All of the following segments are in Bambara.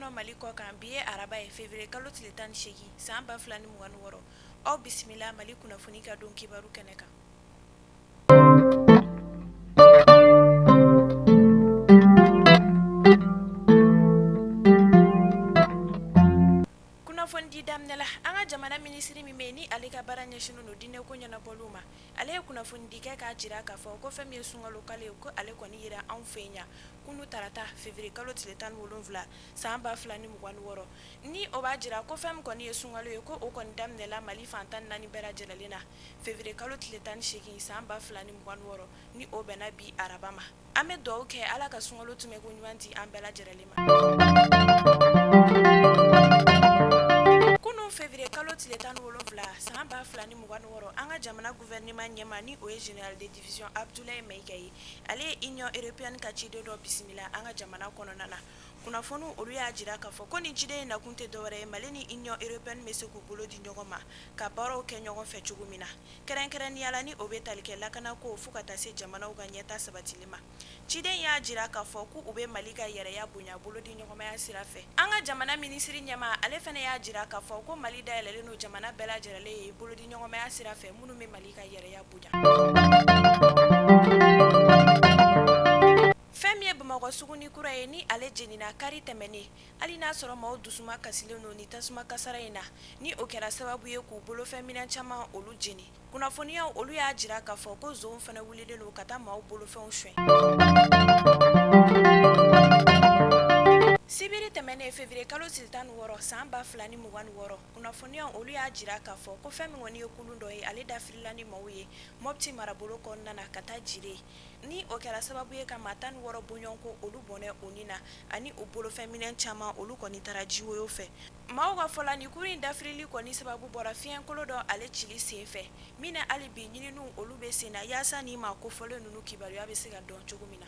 kɔnɔ Mali kɔ kan bi ye araba ye février kalo tile 18 san 2026 aw bisimila Mali kunnafoni ka don kibaru kɛnɛ kan. Kunnafoni daminɛ la an ka jamana minisiri min bɛ ni ale ka baara ɲɛsinnen don diinɛ ko ɲɛnabɔliw ma ale ye kunnafoni di kɛ k'a jira k'a fɔ ko fɛn min ye sunkalo kalo ye ko ale kɔni yira anw fɛ ɲa kunu tarata février kalo tile 17 san 2026 ni o b'a jira ko fɛn min kɔni ye sunkalo ye ko o kɔni daminɛla Mali fan 14 bɛɛ lajɛlen na février kalo tile 18 san 2026 ni o bɛnna bi araba ma an bɛ dugawu kɛ ala ka sunkalo tɛmɛko ɲuman di an bɛɛ lajɛlen ma. Février kalo tile 17 san 2026 an ka jamana gouvernement ɲɛma ni o ye général de division Abdoulaye Maïga ye ale ye Union européenne ka ciden dɔ bisimila an ka jamana kɔnɔna na kunnafoniw olu y'a jira k'a fɔ ko ni ciden in nakun tɛ dɔwɛrɛ ye Mali ni Union européenne bɛ se k'u bolo di ɲɔgɔn ma ka baaraw kɛ ɲɔgɔn fɛ cogo min na kɛrɛnkɛrɛnnenya la ni o bɛ tali kɛ lakanako fo ka taa se jamanaw ka ɲɛta sabatili ma ciden y'a jira k'a fɔ ko u bɛ Mali ka yɛrɛya bonya bolo di ɲɔgɔnmaya sira fɛ an ka jamana minisiri ɲɛma ale fana y'a jira k'a fɔ ko Mali dayɛlɛlen don jamana bɛɛ lajɛlen ye bolo di ɲɔgɔnmaya sira fɛ minnu bɛ Mali ka yɛrɛya bonya. Fɛn min ye Bamakɔ suguni kura ye ni ale jenina kari tɛmɛnen hali n'a sɔrɔ maaw dusuma kasilen don ni tasuma kasara in na ni o kɛra sababu ye k'u bolofɛn minɛn caman olu jeni kunnafoniyaw olu y'a jira k'a fɔ ko zon fana wulilen don ka taa maaw bolofɛnw suɲɛ. Sibiri tɛmɛnen février kalo tile 16 san 2026 kunnafoniyaw olu y'a jira k'a fɔ ko fɛn min kɔni ye kulun dɔ ye ale dafirila ni maaw ye Mopti marabolo kɔnɔna na ka taa jire ni o kɛra sababu ye ka maa 16 bɔɲɔgɔnko olu bɔnɛ o ni na ani o bolofɛn minɛn caman olu kɔni taara jiwoyo fɛ maaw ka fɔla ni kuru in dafirili kɔni sababu bɔra fiɲɛkolo dɔ ale cili sen fɛ min na hali bi ɲininiw olu bɛ sen na yaasa ni maa kofɔlen ninnu kibaruya bɛ se ka dɔn cogo min na.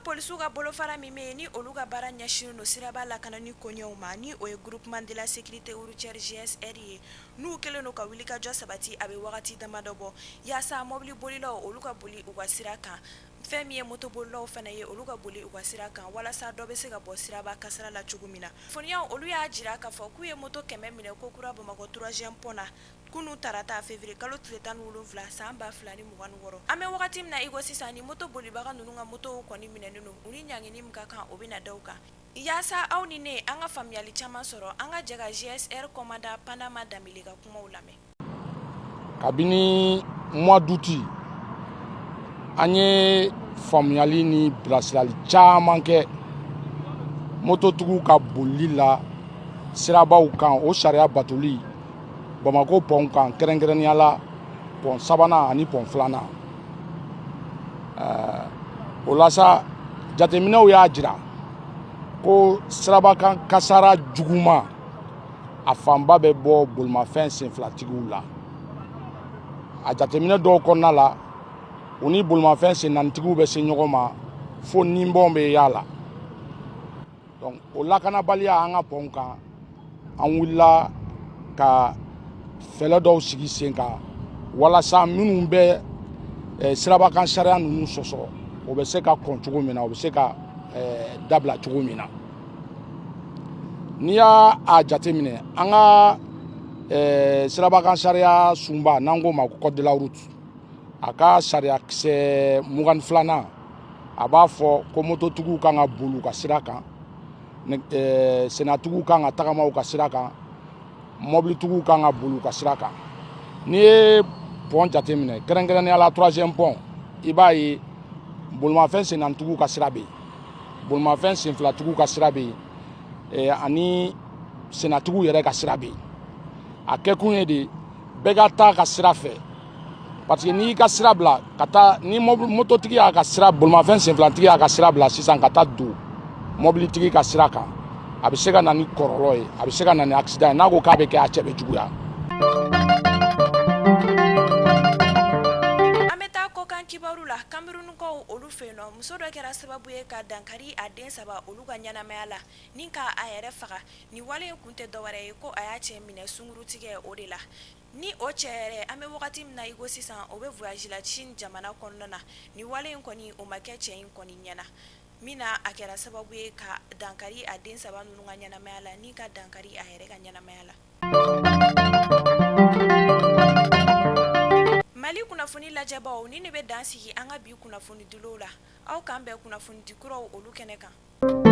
Polisiw ka bolofara min bɛ ni olu ka baara ɲɛsinnen don siraba lakana ni koɲɛw ma ni o ye groupement de la sécurité routière GSR ye n'u kɛlen don ka wulikajɔ sabati a bɛ wagati damadɔ bɔ yaasa mobili bolilaw olu ka boli u ka sira kan fɛn min ye motobolilaw fana ye olu ka boli u ka sira kan walasa dɔ bɛ se ka bɔ siraba kasara la cogo min na foniyaw olu y'a jira k'a fɔ k'u ye moto 100 minɛ ko kura Bamakɔ 3e pont na kunu tarata février kalo tile 17 san 2026 an bɛ wagati min na i ko sisan ni moto bolibaga ninnu ka motow kɔni minɛnen don u ni ɲangini min ka kan o bɛ na da u kan yaasa aw ni ne an ka faamuyali caman sɔrɔ an ka jɛ ka GSR commandant Panama Dambele ka kumaw lamɛn. Kabini mois d'août an ye faamuyali ni bilasirali caman kɛ mototigiw ka bolili la sirabaw kan o sariya batoli Bamako pont kan kɛrɛnkɛrɛnnenya la pont 3nan ani pont 2nan o la sa jateminɛw y'a jira ko sirabakan kasara juguman a fanba bɛ bɔ bolimafɛn senfilatigiw la a jateminɛ dɔw kɔnɔna la u ni bolimafɛn sennanitigiw bɛ se ɲɔgɔn ma fo ninbɔn bɛ y'a la donc o lakanabaliya an ka pont kan an wulila ka fɛlɛ dɔw sigi sen kan walasa minnu bɛ sirabakan sariya ninnu sɔsɔ o bɛ se ka kɔn cogo min na o bɛ se ka dabila cogo min na n'i y'a jateminɛ an ka sirabakan sariya sunba n'an k'o ma ko code de la route a ka sariya kisɛ 22nan a b'a fɔ ko mototigiw kan ka boli u ka sira kan sennatigiw kan ka tagama u ka sira kan mobilitigiw kan ka boli u ka sira kan n'i ye pont jateminɛ kɛrɛnkɛrɛnnenya la 3e pont i b'a ye bolimafɛn sennanitigiw ka sira bɛ yen bolimafɛn senfilatigiw ka sira bɛ yen ani sennatigiw yɛrɛ ka sira bɛ yen a kɛkun ye de bɛɛ ka taa ka sira fɛ parce que n'i ka sira bila ka taa ni mototigi y'a ka sira bolimafɛn senfilatigi y'a ka sira bila sisan ka taa don mobilitigi ka sira kan a bɛ se ka na ni kɔlɔlɔ ye a bɛ se ka na ni accident ye n'a ko k'a bɛ kɛ a cɛ bɛ juguya. Kibaru la Camerounkaw olu fɛ yen nɔ muso dɔ kɛra sababu ye ka dankari a den 3 olu ka ɲɛnamaya la ni ka a yɛrɛ faga ni wale in kun tɛ dɔwɛrɛ ye ko a y'a cɛ minɛ sungurutigɛ o de la ni o cɛ yɛrɛ an bɛ wagati min na i ko sisan o bɛ voyage la Chine jamana kɔnɔna na ni wale in kɔni o ma kɛ cɛ in kɔni ɲɛna mina a kɛra sababu ye ka dankari a den saba ninnu ka ɲɛnamaya la ni ka dankari a yɛrɛ ka ɲɛnamaya la. Mali kunnafoni lajɛbaw ni ne bɛ dan sigi an ka bi kunnafoni dilow la aw kan bɛn kunnafoni dikuraw olu kɛnɛ kan.